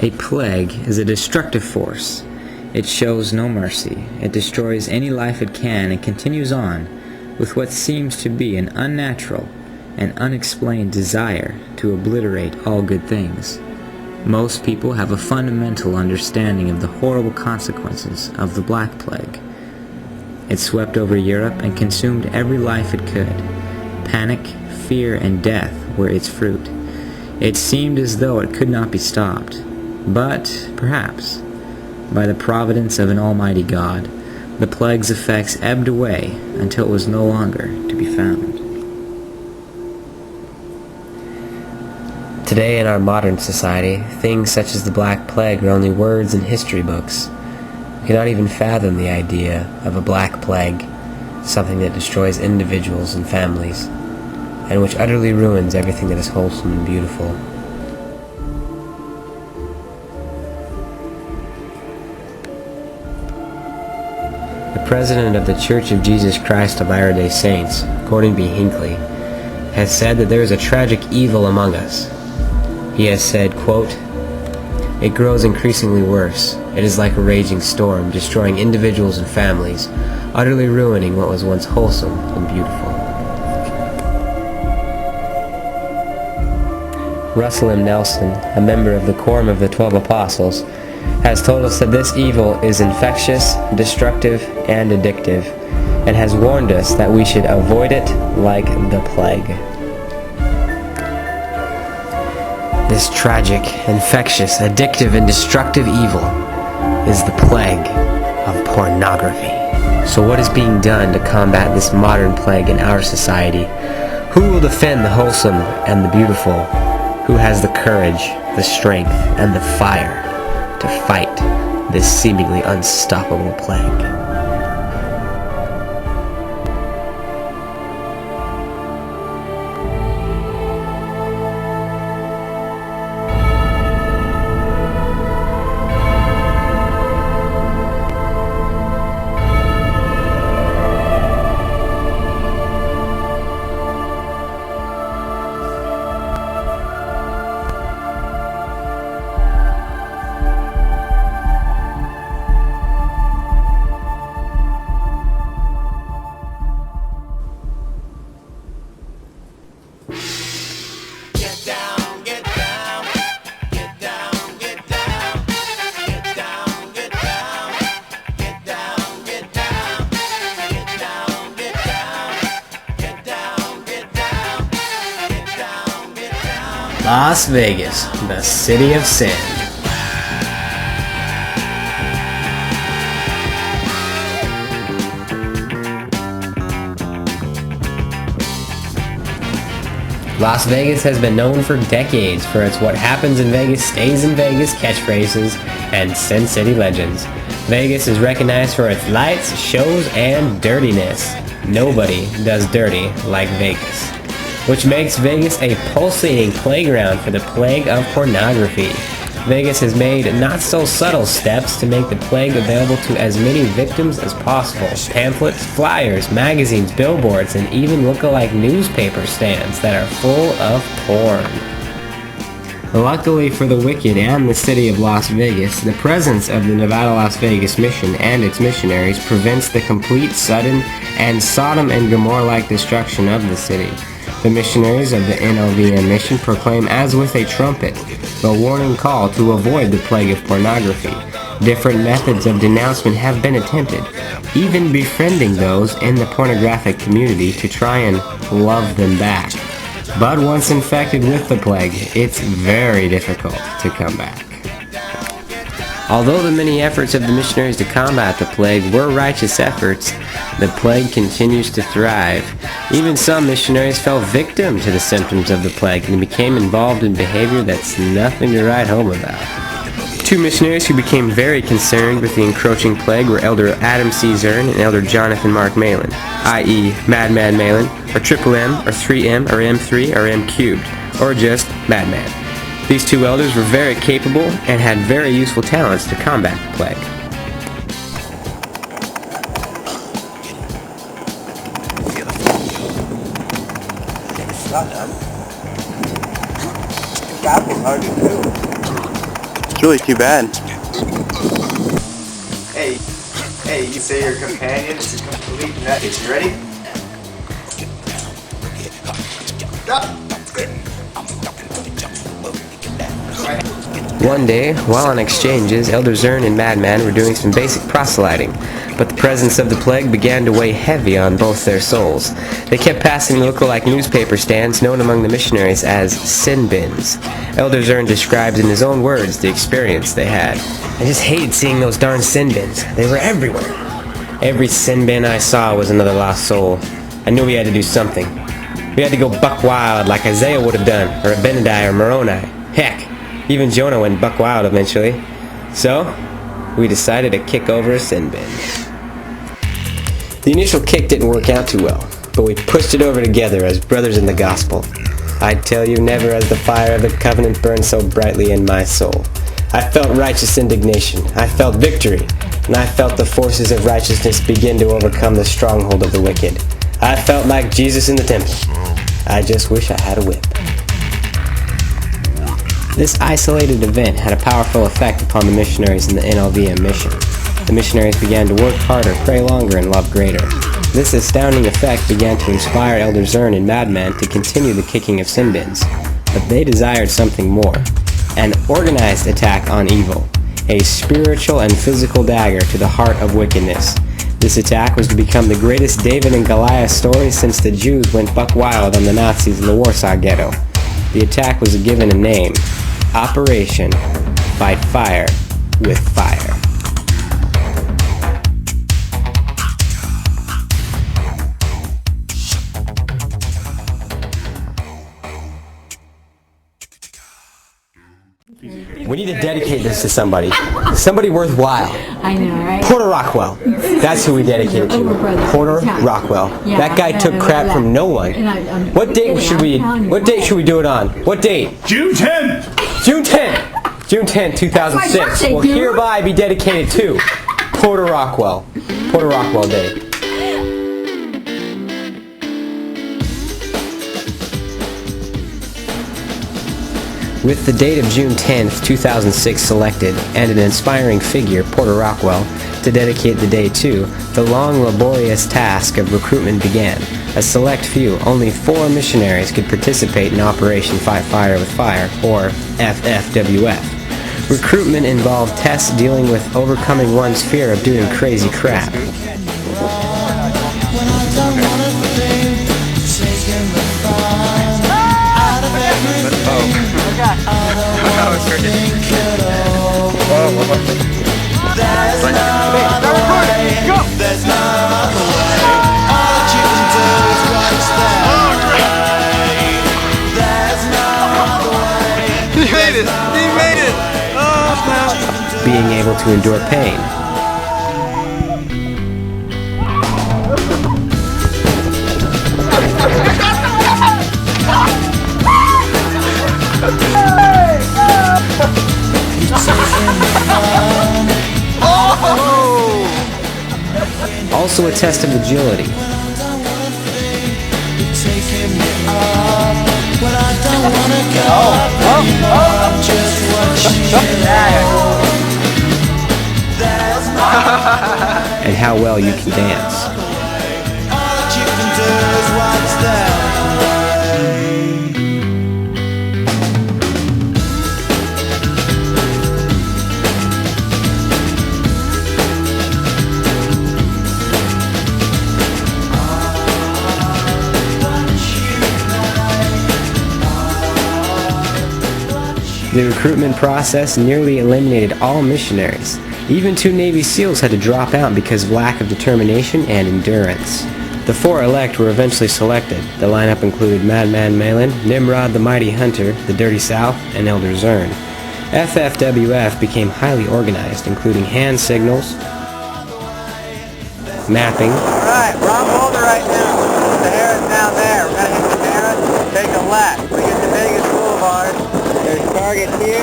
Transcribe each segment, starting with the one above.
A plague is a destructive force. It shows no mercy. It destroys any life it can and continues on with what seems to be an unnatural and unexplained desire to obliterate all good things. Most people have a fundamental understanding of the horrible consequences of the Black Plague. It swept over Europe and consumed every life it could. Panic, fear, and death were its fruit. It seemed as though it could not be stopped. But, perhaps, by the providence of an almighty God, the plague's effects ebbed away until it was no longer to be found. Today in our modern society, things such as the Black Plague are only words in history books. We cannot even fathom the idea of a Black Plague, something that destroys individuals and families, and which utterly ruins everything that is wholesome and beautiful. The president of the Church of Jesus Christ of Latter-day Saints, Gordon B. Hinckley, has said that there is a tragic evil among us. He has said, quote, "It grows increasingly worse. It is like a raging storm, destroying individuals and families, utterly ruining what was once wholesome and beautiful." Russell M. Nelson, a member of the Quorum of the 12 Apostles, has told us that this evil is infectious, destructive, and addictive, and has warned us that we should avoid it like the plague. This tragic, infectious, addictive, and destructive evil is the plague of pornography. So what is being done to combat this modern plague in our society? Who will defend the wholesome and the beautiful? Who has the courage, the strength, and the fire to fight this seemingly unstoppable plague? Las Vegas, the city of sin. Las Vegas has been known for decades for its "what happens in Vegas stays in Vegas" catchphrases and Sin City legends. Vegas is recognized for its lights, shows, and dirtiness. Nobody does dirty like Vegas, which makes Vegas a pulsating playground for the plague of pornography. Vegas has made not-so-subtle steps to make the plague available to as many victims as possible. Pamphlets, flyers, magazines, billboards, and even look-alike newspaper stands that are full of porn. Luckily for the wicked and the city of Las Vegas, the presence of the Nevada-Las Vegas mission and its missionaries prevents the complete, sudden, and Sodom and Gomorrah-like destruction of the city. The missionaries of the NLVM mission proclaim as with a trumpet the warning call to avoid the plague of pornography. Different methods of denouncement have been attempted, even befriending those in the pornographic community to try and love them back. But once infected with the plague, it's very difficult to come back. Although the many efforts of the missionaries to combat the plague were righteous efforts, the plague continues to thrive. Even some missionaries fell victim to the symptoms of the plague and became involved in behavior that's nothing to write home about. Two missionaries who became very concerned with the encroaching plague were Elder Adam C. Zern and Elder Jonathan Mark Malin, i.e. Madman Malin, or Triple M, or 3M, or M3, or M cubed, or just Madman. These two elders were very capable and had very useful talents to combat the plague. That was hard to do. It's really too bad. Hey, you say your companion is a complete nut. You ready? One day, while on exchanges, Elder Zern and Madman were doing some basic proselyting, but the presence of the plague began to weigh heavy on both their souls. They kept passing look-alike newspaper stands known among the missionaries as sin bins. Elder Zern describes in his own words the experience they had. I just hated seeing those darn sin bins. They were everywhere. Every sin bin I saw was another lost soul. I knew we had to do something. We had to go buck wild like Isaiah would have done, or Abinadi or Moroni. Heck, even Jonah went buck wild eventually. So, we decided to kick over a sin bin. The initial kick didn't work out too well, but we pushed it over together as brothers in the gospel. I tell you, never has the fire of the covenant burned so brightly in my soul. I felt righteous indignation, I felt victory, and I felt the forces of righteousness begin to overcome the stronghold of the wicked. I felt like Jesus in the temple. I just wish I had a whip. This isolated event had a powerful effect upon the missionaries in the NLVM mission. The missionaries began to work harder, pray longer, and love greater. This astounding effect began to inspire Elder Zern and Madman to continue the kicking of sin bins. But they desired something more. An organized attack on evil. A spiritual and physical dagger to the heart of wickedness. This attack was to become the greatest David and Goliath story since the Jews went buck wild on the Nazis in the Warsaw Ghetto. The attack was given a name. Operation Fight Fire with Fire. We need to dedicate this to somebody. Somebody worthwhile. I know, right? Porter Rockwell. That's who we dedicate it to. Porter Rockwell. Yeah, that guy took crap from no one. What date should we do it on? What date? June 10th! June 10th! June 10th, 2006 will hereby be dedicated to Porter Rockwell. Porter Rockwell Day. With the date of June 10th, 2006 selected, and an inspiring figure, Porter Rockwell, to dedicate the day to, the long, laborious task of recruitment began. A select few, only 4 missionaries could participate in Operation Fight Fire with Fire, or FFWF. Recruitment involved tests dealing with overcoming one's fear of doing crazy crap. Being able to endure pain. Also a test of agility. And how well you can dance. The recruitment process nearly eliminated all missionaries. Even 2 Navy SEALs had to drop out because of lack of determination and endurance. The 4 elect were eventually selected. The lineup included Madman Malin, Nimrod the Mighty Hunter, the Dirty South, and Elder Zern. FFWF became highly organized, including hand signals, mapping, Alright, we're on Boulder right now. The Sahara's down there. We're going to hit the Sahara, take a left. We get to Vegas Boulevard. There's targets here,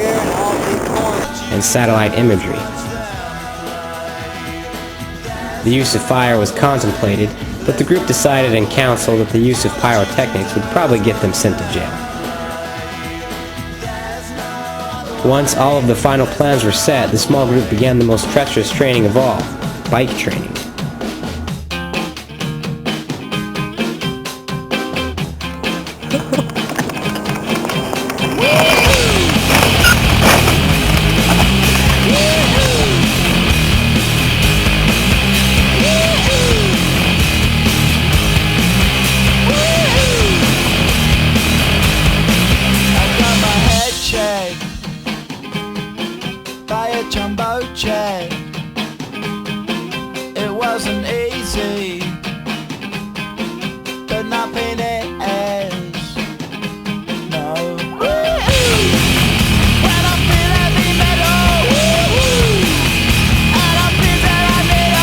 and all these corners. and satellite imagery. The use of fire was contemplated, but the group decided in council that the use of pyrotechnics would probably get them sent to jail. Once all of the final plans were set, the small group began the most treacherous training of all, bike training. By a jumbo jet. It wasn't easy, but nothing is. No. When I feel heavy metal, and I feel that I need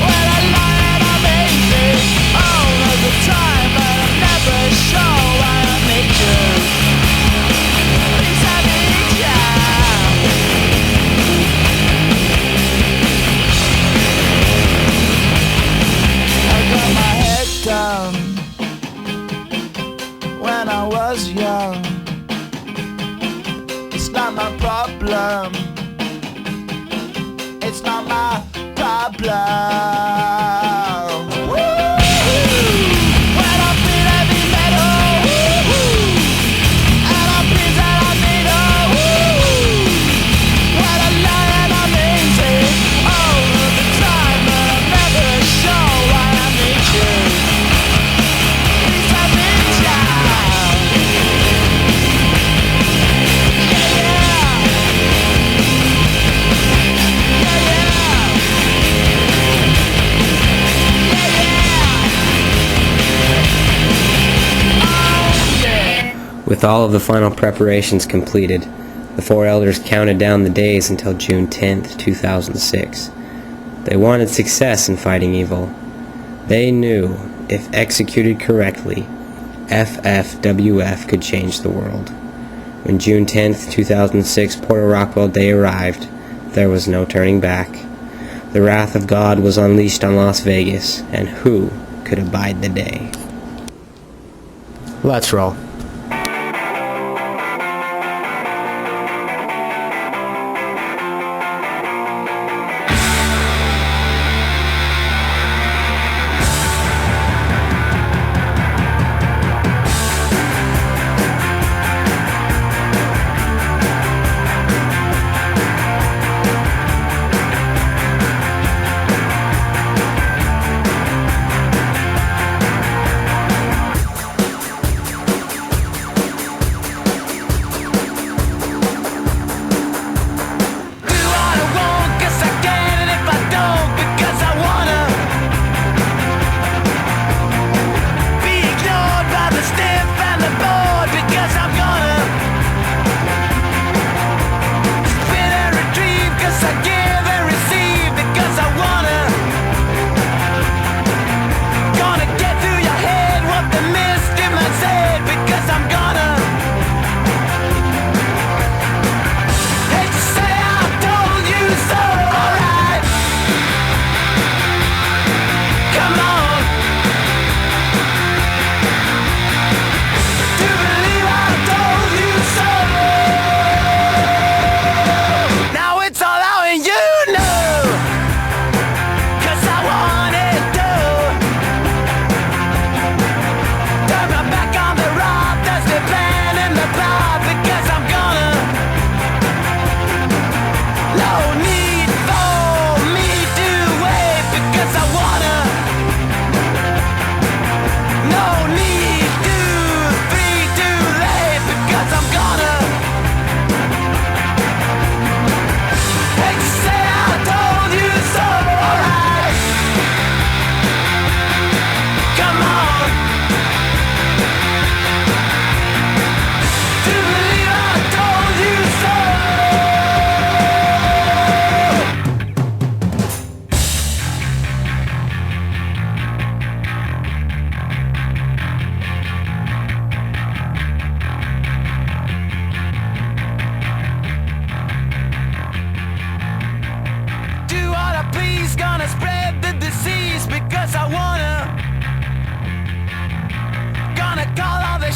when I lie and I'm easy all of the time, but I'm never sure why I need you. When I was young, it's not my problem. It's not my problem. When I feel heavy metal, and I feel that I need when I lie and I'm easy all of the time, but I'm never sure why I need you. With all of the final preparations completed, the four elders counted down the days until June 10th, 2006. They wanted success in fighting evil. They knew, if executed correctly, FFWF could change the world. When June 10th, 2006 Porter Rockwell Day arrived, there was no turning back. The wrath of God was unleashed on Las Vegas, and who could abide the day? Let's roll.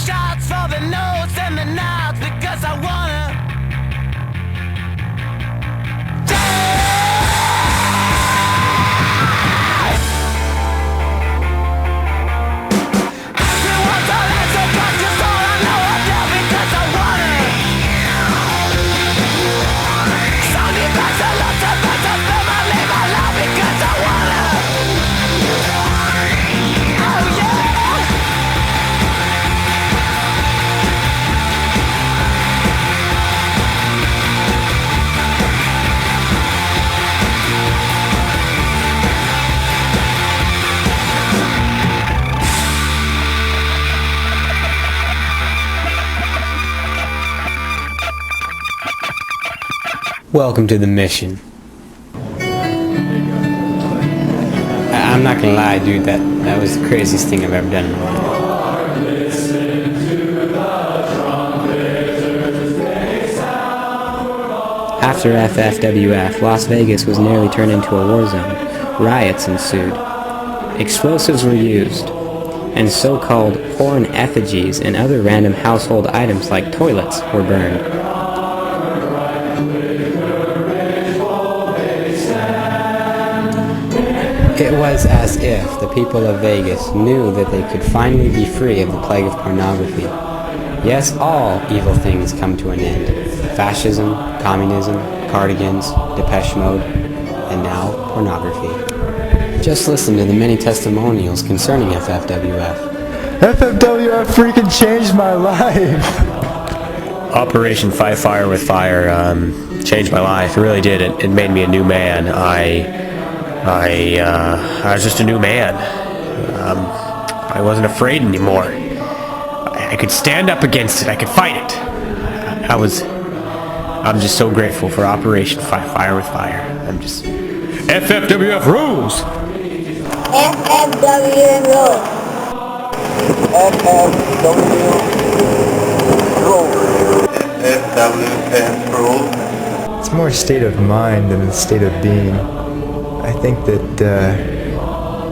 Shots for the notes and the nods because I want Welcome to the mission. I'm not gonna lie, dude, that was the craziest thing I've ever done in my life. After FFWF, Las Vegas was nearly turned into a war zone. Riots ensued. Explosives were used, and so-called foreign effigies and other random household items like toilets were burned. It was as if the people of Vegas knew that they could finally be free of the plague of pornography. Yes, all evil things come to an end. Fascism, communism, cardigans, Depeche Mode, and now pornography. Just listen to the many testimonials concerning FFWF. FFWF freaking changed my life! Operation Fight Fire with Fire changed my life. It really did. It made me a new man. I was just a new man. I wasn't afraid anymore. I could stand up against it. I could fight it. I'm just so grateful for Operation Fight Fire with Fire. I'm just... FFWF rules! FFWF rules. FFWF rules. It's more a state of mind than a state of being. I think that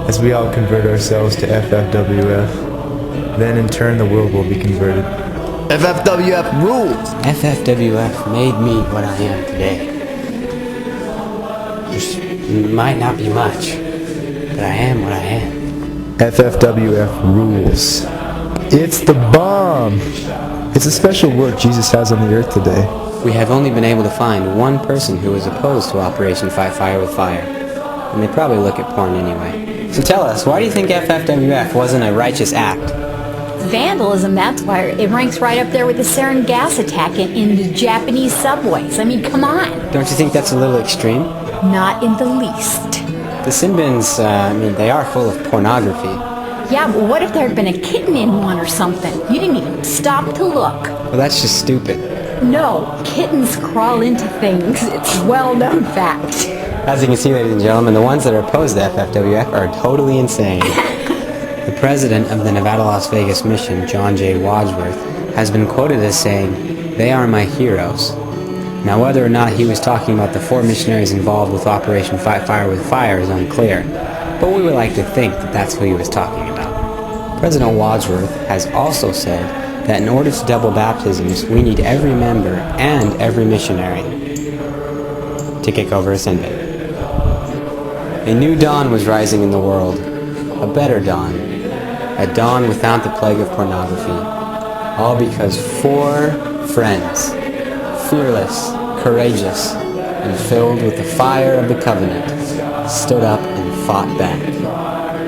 as we all convert ourselves to FFWF, then in turn the world will be converted. FFWF rules. FFWF made me what I am today. There might not be much, but I am what I am. FFWF rules. It's the bomb! It's a special work Jesus has on the earth today. We have only been able to find one person who is opposed to Operation Fight Fire with Fire, and they probably look at porn anyway. So tell us, why do you think FFWF wasn't a righteous act? Vandalism, that's why it ranks right up there with the sarin gas attack in the Japanese subways. I mean, come on. Don't you think that's a little extreme? Not in the least. The sin bins, they are full of pornography. Yeah, but what if there had been a kitten in one or something? You didn't even stop to look. Well, that's just stupid. No, kittens crawl into things. It's a well-known fact. As you can see, ladies and gentlemen, the ones that are opposed to FFWF are totally insane. The president of the Nevada Las Vegas mission, John J. Wadsworth, has been quoted as saying, "They are my heroes." Now, whether or not he was talking about the 4 missionaries involved with Operation Fight Fire with Fire is unclear, but we would like to think that that's who he was talking about. President Wadsworth has also said that in order to double baptisms, we need every member and every missionary to kick over a sin bin. A new dawn was rising in the world, a better dawn, a dawn without the plague of pornography, all because 4 friends, fearless, courageous, and filled with the fire of the covenant, stood up and fought back.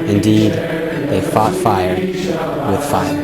Indeed, they fought fire with fire.